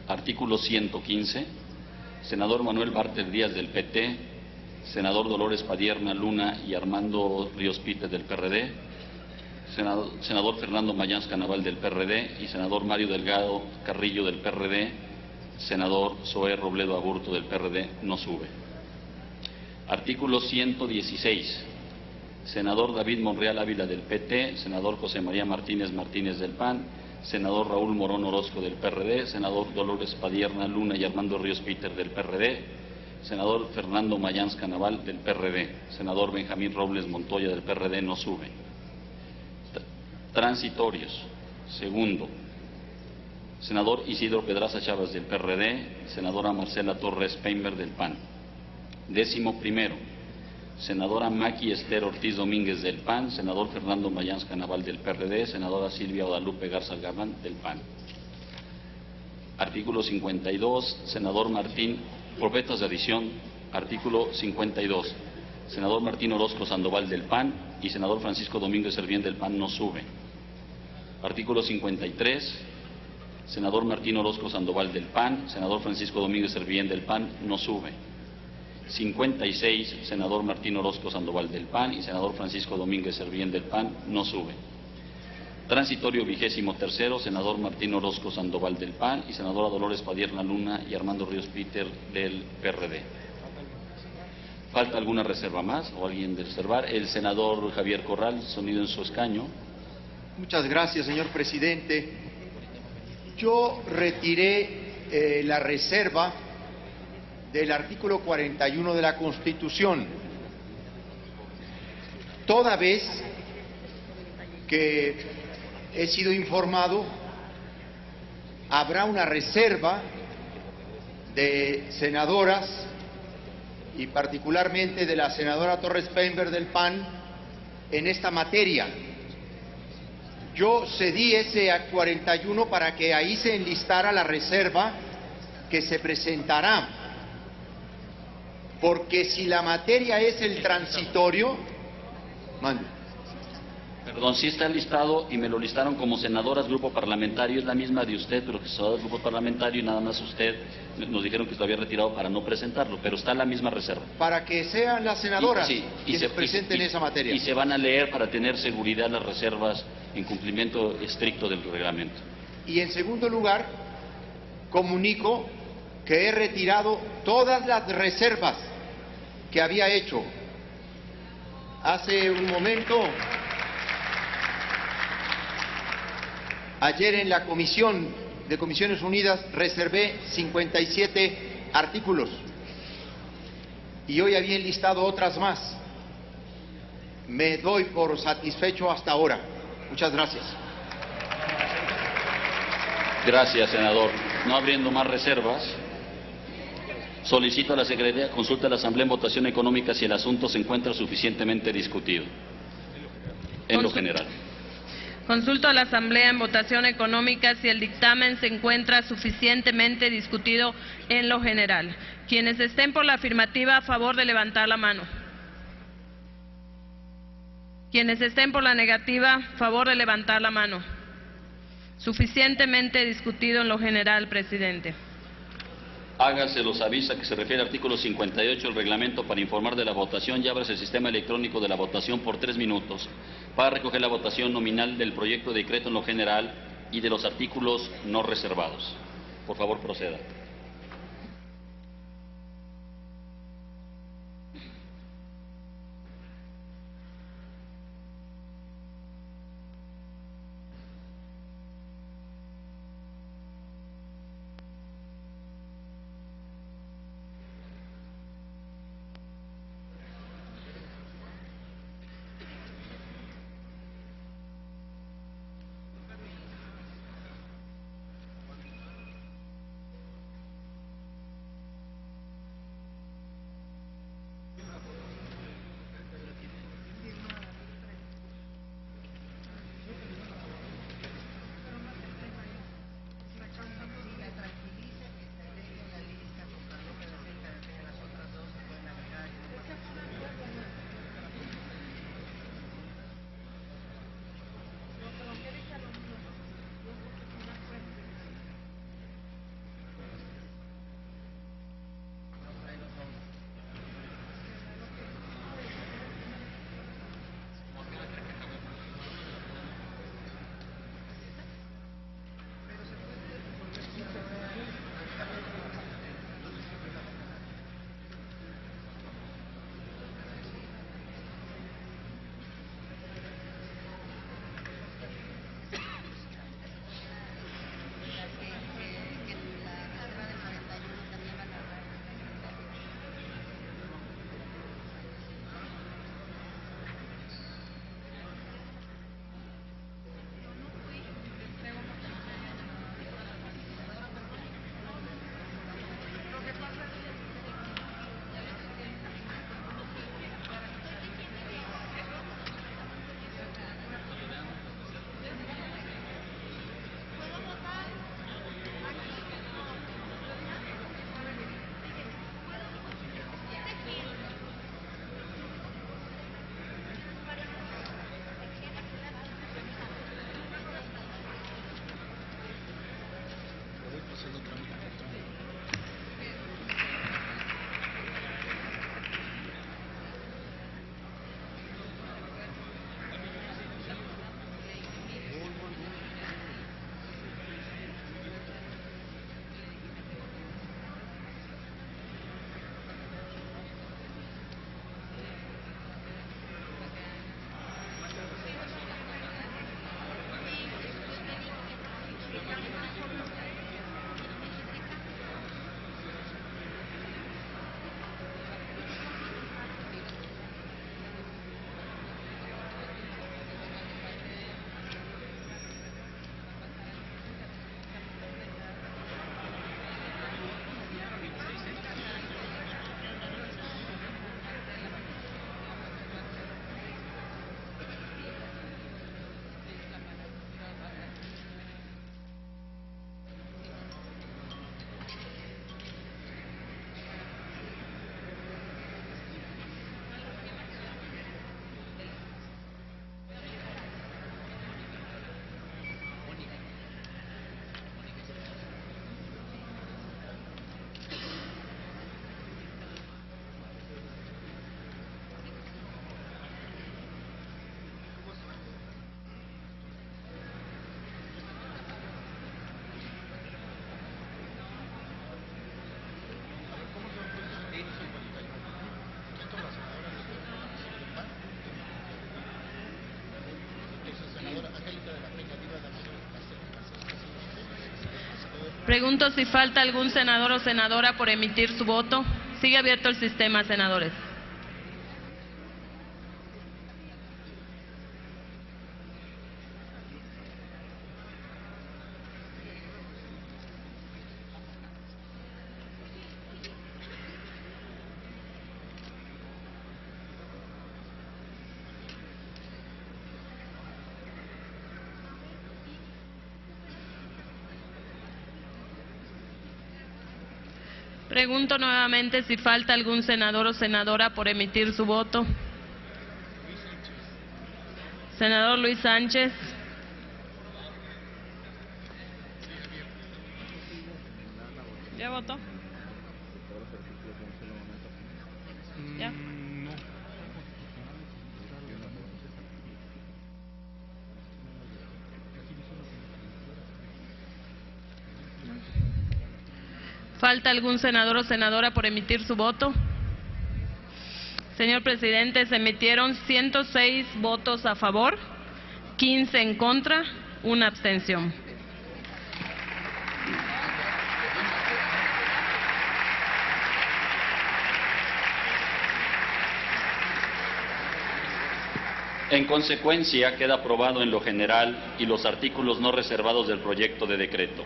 Artículo 115, senador Manuel Bartel Díaz del PT, senador Dolores Padierna Luna y Armando Ríos Peters del PRD, senador Fernando Mayans Canaval del PRD y senador Mario Delgado Carrillo del PRD, senador Zoé Robledo Aburto del PRD, no sube. Artículo 116, senador David Monreal Ávila del PT, senador José María Martínez Martínez del PAN, senador Raúl Morón Orozco del PRD, senador Dolores Padierna Luna y Armando Ríos Peters del PRD, senador Fernando Mayans Canaval del PRD, senador Benjamín Robles Montoya del PRD, no sube. Transitorios. Segundo, senador Isidro Pedraza Chávez del PRD, senadora Marcela Torres Peinberg del PAN. 11º, senadora Maki Esther Ortiz Domínguez del PAN, senador Fernando Mayans Canaval del PRD, senadora Silvia Guadalupe Garza Galván del PAN. Artículo 52, senador Martín, profetas de adición, artículo 52, senador Martín Orozco Sandoval del PAN y senador Francisco Domínguez Servién del PAN, no sube. Artículo 53, senador Martín Orozco Sandoval del PAN, senador Francisco Domínguez Servién del PAN, no sube. 56, senador Martín Orozco Sandoval del PAN y senador Francisco Domínguez Servién del PAN, no sube. Transitorio 23º, senador Martín Orozco Sandoval del PAN y senadora Dolores Padierna Luna y Armando Ríos Peters del PRD. ¿Falta alguna reserva más o alguien de reservar? El senador Javier Corral, sonido en su escaño.
Muchas gracias, señor presidente. Yo retiré la reserva del artículo 41 de la Constitución, toda vez que he sido informado habrá una reserva de senadoras y particularmente de la senadora Torres Peinberg del PAN en esta materia. Yo cedí ese 41 para que ahí se enlistara la reserva que se presentará, porque si la materia es el transitorio, mande.
Perdón, sí está listado y me lo listaron como senadoras grupo parlamentario, es la misma de usted, pero que senadoras grupo parlamentario y nada más usted nos dijeron que se lo había retirado para no presentarlo, pero está la misma reserva.
Para que sean las senadoras
que
se presenten esa materia.
Y se van a leer para tener seguridad las reservas en cumplimiento estricto del reglamento.
Y en segundo lugar, comunico que he retirado todas las reservas que había hecho. Hace un momento, ayer en la Comisión de Comisiones Unidas reservé 57 artículos y hoy había enlistado otras más. Me doy por satisfecho hasta ahora. Muchas gracias.
Gracias, senador. No abriendo más reservas, solicito a la Secretaría consulta a la Asamblea en votación económica si el asunto se encuentra suficientemente discutido en lo general.
Consulto a la Asamblea en votación económica si el dictamen se encuentra suficientemente discutido en lo general. Quienes estén por la afirmativa, a favor de levantar la mano. Quienes estén por la negativa, a favor de levantar la mano. Suficientemente discutido en lo general, presidente.
Hágase los avisa que se refiere al artículo 58 del reglamento para informar de la votación y ábrase el sistema electrónico de la votación por 3 minutos para recoger la votación nominal del proyecto de decreto en lo general y de los artículos no reservados. Por favor, proceda.
Pregunto si falta algún senador o senadora por emitir su voto. Sigue abierto el sistema, senadores. Pregunto nuevamente si falta algún senador o senadora por emitir su voto. Senador Luis Sánchez. ¿Ya votó? ¿Ya? ¿Falta algún senador o senadora por emitir su voto? Señor presidente, se emitieron 106 votos a favor, 15 en contra, 1 abstención.
En consecuencia, queda aprobado en lo general y los artículos no reservados del proyecto de decreto.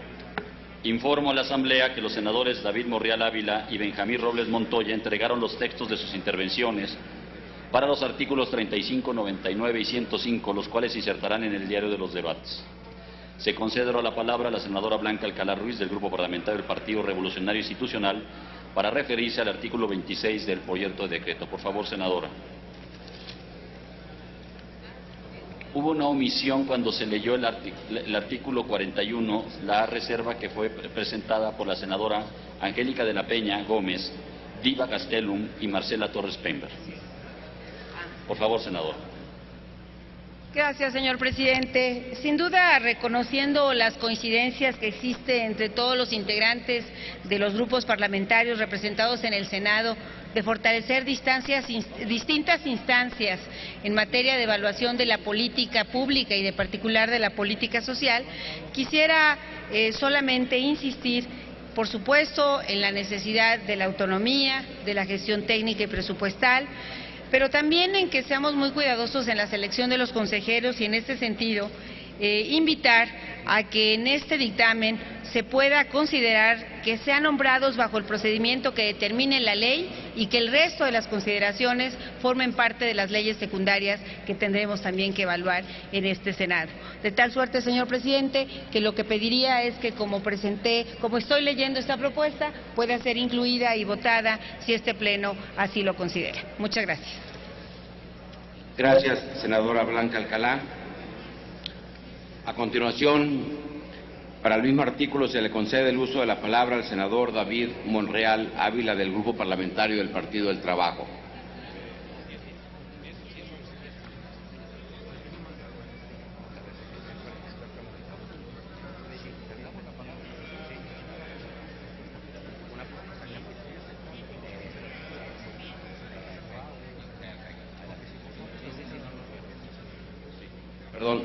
Informo a la Asamblea que los senadores David Monreal Ávila y Benjamín Robles Montoya entregaron los textos de sus intervenciones para los artículos 35, 99 y 105, los cuales se insertarán en el diario de los debates. Se concede ahora la palabra a la senadora Blanca Alcalá Ruiz del Grupo Parlamentario del Partido Revolucionario Institucional para referirse al artículo 26 del proyecto de decreto. Por favor, senadora. Hubo una omisión cuando se leyó el artículo 41, la reserva que fue presentada por la senadora Angélica de la Peña Gómez, Diva Castellum y Marcela Torres Pember. Por favor, senadora.
Gracias, señor presidente. Sin duda, reconociendo las coincidencias que existen entre todos los integrantes de los grupos parlamentarios representados en el Senado, de fortalecer distintas instancias en materia de evaluación de la política pública y de particular de la política social, quisiera solamente insistir, por supuesto, en la necesidad de la autonomía, de la gestión técnica y presupuestal, pero también en que seamos muy cuidadosos en la selección de los consejeros y en este sentido invitar a que en este dictamen se pueda considerar que sean nombrados bajo el procedimiento que determine la ley y que el resto de las consideraciones formen parte de las leyes secundarias que tendremos también que evaluar en este Senado. De tal suerte, señor presidente, que lo que pediría es que como estoy leyendo esta propuesta, pueda ser incluida y votada si este Pleno así lo considera. Muchas gracias.
Gracias, senadora Blanca Alcalá. A continuación, para el mismo artículo se le concede el uso de la palabra al senador David Monreal Ávila del Grupo Parlamentario del Partido del Trabajo.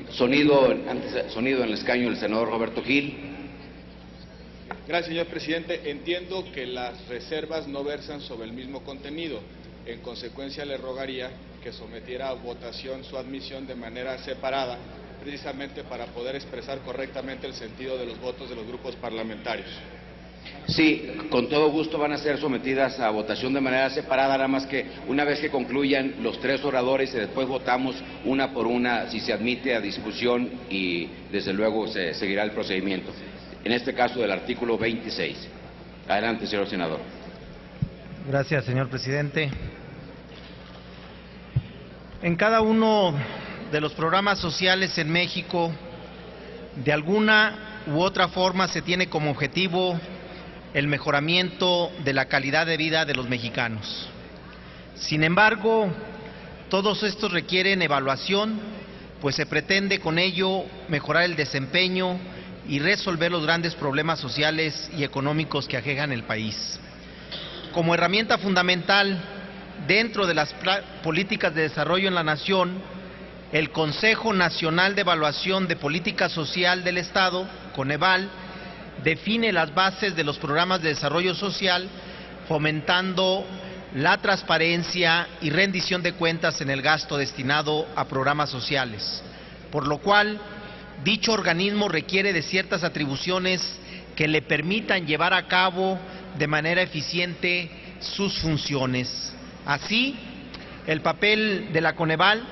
Sonido en el escaño del senador Roberto Gil.
Gracias, señor presidente. Entiendo que las reservas no versan sobre el mismo contenido. En consecuencia, le rogaría que sometiera a votación su admisión de manera separada, precisamente para poder expresar correctamente el sentido de los votos de los grupos parlamentarios.
Sí, con todo gusto van a ser sometidas a votación de manera separada, nada más que una vez que concluyan los 3 oradores y después votamos una por una si se admite a discusión y desde luego se seguirá el procedimiento. En este caso del artículo 26. Adelante, señor senador.
Gracias, señor presidente. En cada uno de los programas sociales en México, de alguna u otra forma se tiene como objetivo el mejoramiento de la calidad de vida de los mexicanos. Sin embargo, todos estos requieren evaluación, pues se pretende con ello mejorar el desempeño y resolver los grandes problemas sociales y económicos que aquejan el país. Como herramienta fundamental dentro de las políticas de desarrollo en la nación, el Consejo Nacional de Evaluación de Política Social del Estado, Coneval, define las bases de los programas de desarrollo social, fomentando la transparencia y rendición de cuentas en el gasto destinado a programas sociales, por lo cual dicho organismo requiere de ciertas atribuciones que le permitan llevar a cabo de manera eficiente sus funciones. Así, el papel de la Coneval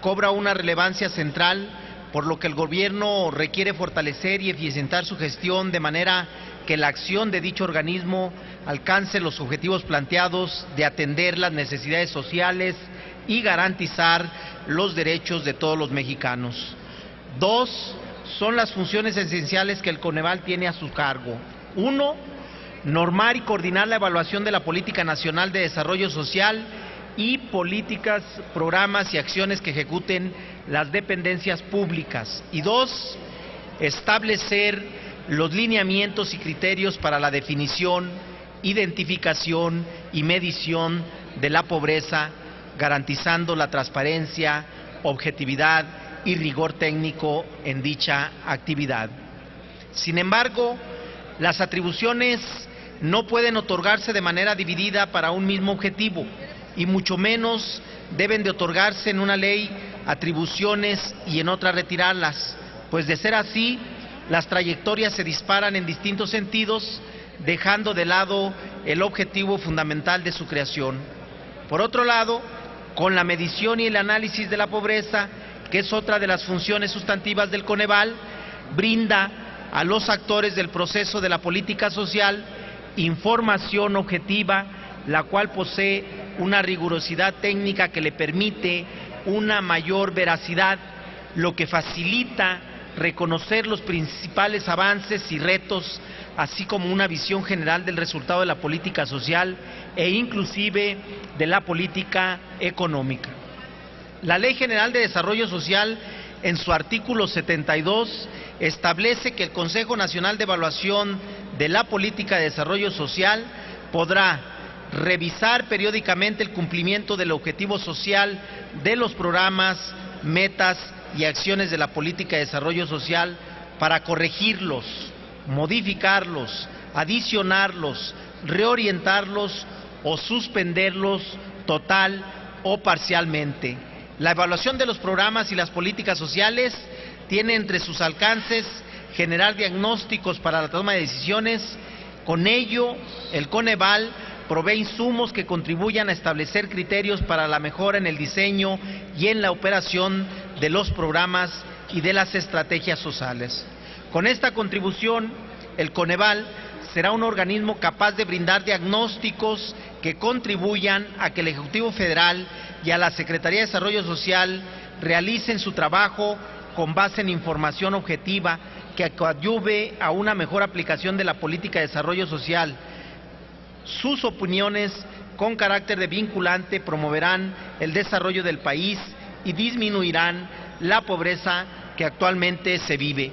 cobra una relevancia central, por lo que el gobierno requiere fortalecer y eficientar su gestión de manera que la acción de dicho organismo alcance los objetivos planteados de atender las necesidades sociales y garantizar los derechos de todos los mexicanos. 2 son las funciones esenciales que el Coneval tiene a su cargo. 1, normar y coordinar la evaluación de la Política Nacional de Desarrollo Social y políticas, programas y acciones que ejecuten las dependencias públicas. Y 2, establecer los lineamientos y criterios para la definición, identificación y medición de la pobreza, garantizando la transparencia, objetividad y rigor técnico en dicha actividad. Sin embargo, las atribuciones no pueden otorgarse de manera dividida para un mismo objetivo, y mucho menos deben de otorgarse en una ley atribuciones y en otra retirarlas, pues de ser así, las trayectorias se disparan en distintos sentidos, dejando de lado el objetivo fundamental de su creación. Por otro lado, con la medición y el análisis de la pobreza, que es otra de las funciones sustantivas del Coneval, brinda a los actores del proceso de la política social información objetiva, la cual posee una rigurosidad técnica que le permite una mayor veracidad, lo que facilita reconocer los principales avances y retos, así como una visión general del resultado de la política social e inclusive de la política económica. La Ley General de Desarrollo Social, en su artículo 72, establece que el Consejo Nacional de Evaluación de la Política de Desarrollo Social podrá revisar periódicamente el cumplimiento del objetivo social de los programas, metas y acciones de la política de desarrollo social para corregirlos, modificarlos, adicionarlos, reorientarlos o suspenderlos total o parcialmente. La evaluación de los programas y las políticas sociales tiene entre sus alcances generar diagnósticos para la toma de decisiones. Con ello, el Coneval provee insumos que contribuyan a establecer criterios para la mejora en el diseño y en la operación de los programas y de las estrategias sociales. Con esta contribución, el Coneval será un organismo capaz de brindar diagnósticos que contribuyan a que el Ejecutivo Federal y a la Secretaría de Desarrollo Social realicen su trabajo con base en información objetiva que coadyuve a una mejor aplicación de la política de desarrollo social. Sus opiniones con carácter de vinculante promoverán el desarrollo del país y disminuirán la pobreza que actualmente se vive.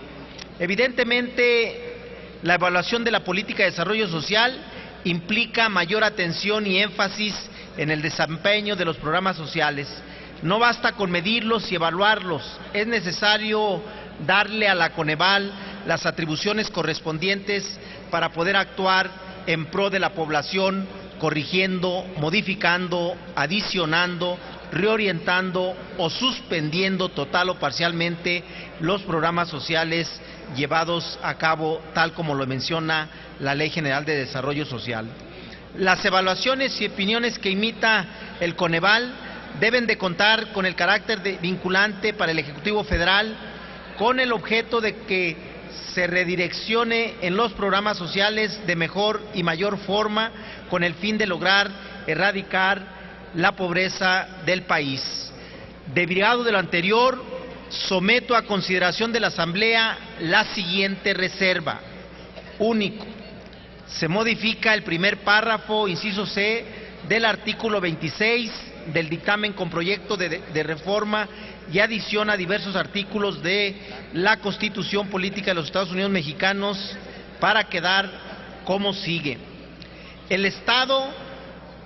Evidentemente, la evaluación de la política de desarrollo social implica mayor atención y énfasis en el desempeño de los programas sociales. No basta con medirlos y evaluarlos, es necesario darle a la Coneval las atribuciones correspondientes para poder actuar en pro de la población, corrigiendo, modificando, adicionando, reorientando o suspendiendo total o parcialmente los programas sociales llevados a cabo tal como lo menciona la Ley General de Desarrollo Social. Las evaluaciones y opiniones que emita el Coneval deben de contar con el carácter de vinculante para el Ejecutivo Federal, con el objeto de que se redireccione en los programas sociales de mejor y mayor forma, con el fin de lograr erradicar la pobreza del país. Derivado de lo anterior, someto a consideración de la Asamblea la siguiente reserva. Único. Se modifica el primer párrafo, inciso C, del artículo 26 del dictamen con proyecto de reforma y adiciona diversos artículos de la Constitución Política de los Estados Unidos Mexicanos para quedar como sigue. El Estado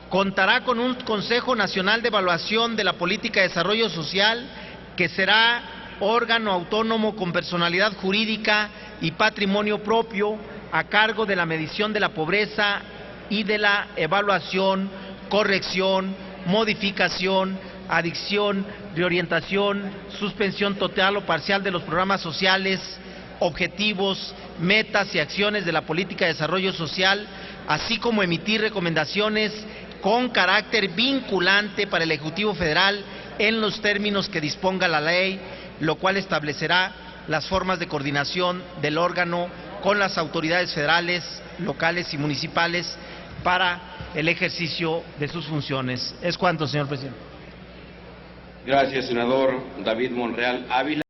contará con un Consejo Nacional de Evaluación de la Política de Desarrollo Social, que será órgano autónomo con personalidad jurídica y patrimonio propio, a cargo de la medición de la pobreza y de la evaluación, corrección, modificación, adicción, reorientación, suspensión total o parcial de los programas sociales, objetivos, metas y acciones de la política de desarrollo social, así como emitir recomendaciones con carácter vinculante para el Ejecutivo Federal en los términos que disponga la ley, lo cual establecerá las formas de coordinación del órgano con las autoridades federales, locales y municipales para el ejercicio de sus funciones. Es cuanto, señor presidente.
Gracias, senador David Monreal Ávila.